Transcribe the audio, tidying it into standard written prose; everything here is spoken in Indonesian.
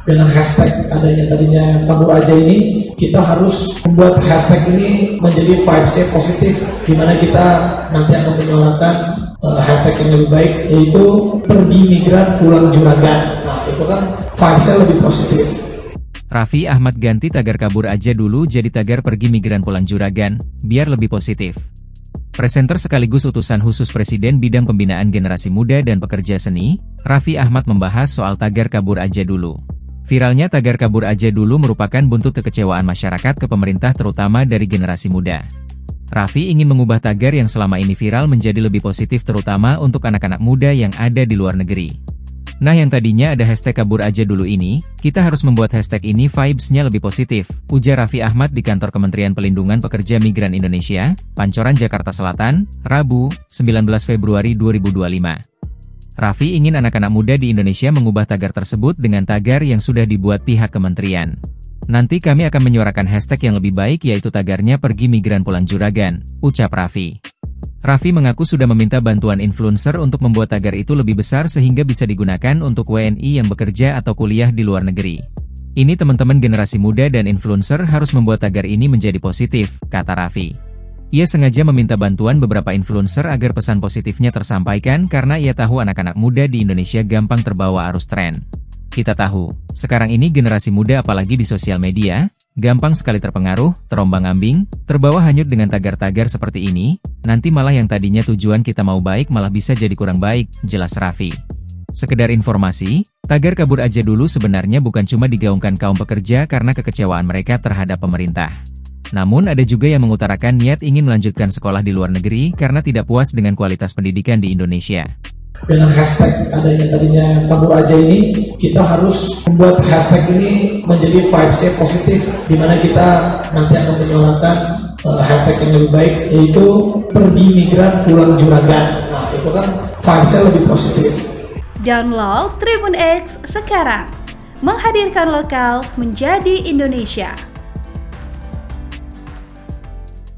Dengan hashtag adanya tadinya kabur aja ini, kita harus membuat hashtag ini menjadi vibes-nya positif, di mana kita nanti akan menyuarakan hashtag yang lebih baik, yaitu pergi migran pulang juragan. Nah itu kan vibes-nya lebih positif. Raffi Ahmad ganti tagar kabur aja dulu jadi tagar pergi migran pulang juragan, biar lebih positif. Presenter sekaligus utusan khusus Presiden Bidang Pembinaan Generasi Muda dan Pekerja Seni, Raffi Ahmad membahas soal tagar kabur aja dulu. Viralnya tagar kabur aja dulu merupakan buntut kekecewaan masyarakat ke pemerintah terutama dari generasi muda. Raffi ingin mengubah tagar yang selama ini viral menjadi lebih positif terutama untuk anak-anak muda yang ada di luar negeri. Nah yang tadinya ada hashtag kabur aja dulu ini, kita harus membuat hashtag ini vibes-nya lebih positif, ujar Raffi Ahmad di kantor Kementerian Pelindungan Pekerja Migran Indonesia, Pancoran Jakarta Selatan, Rabu, 19 Februari 2025. Raffi ingin anak-anak muda di Indonesia mengubah tagar tersebut dengan tagar yang sudah dibuat pihak kementerian. Nanti kami akan menyuarakan hashtag yang lebih baik yaitu tagarnya pergi migran pulang juragan, ucap Raffi. Raffi mengaku sudah meminta bantuan influencer untuk membuat tagar itu lebih besar sehingga bisa digunakan untuk WNI yang bekerja atau kuliah di luar negeri. Ini teman-teman generasi muda dan influencer harus membuat tagar ini menjadi positif, kata Raffi. Ia sengaja meminta bantuan beberapa influencer agar pesan positifnya tersampaikan karena ia tahu anak-anak muda di Indonesia gampang terbawa arus tren. Kita tahu, sekarang ini generasi muda apalagi di sosial media, gampang sekali terpengaruh, terombang-ambing, terbawa hanyut dengan tagar-tagar seperti ini, nanti malah yang tadinya tujuan kita mau baik malah bisa jadi kurang baik, jelas Raffi. Sekedar informasi, tagar kabur aja dulu sebenarnya bukan cuma digaungkan kaum pekerja karena kekecewaan mereka terhadap pemerintah. Namun ada juga yang mengutarakan niat ingin melanjutkan sekolah di luar negeri karena tidak puas dengan kualitas pendidikan di Indonesia. Dengan hashtag adanya tadinya kabur aja ini, kita harus membuat hashtag ini menjadi vibes-nya positif, di mana kita nanti akan menyuarakan hashtag yang lebih baik, yaitu pergi migran pulang juragan. Nah itu kan vibes-nya lebih positif. Download Tribun X sekarang, menghadirkan lokal menjadi Indonesia.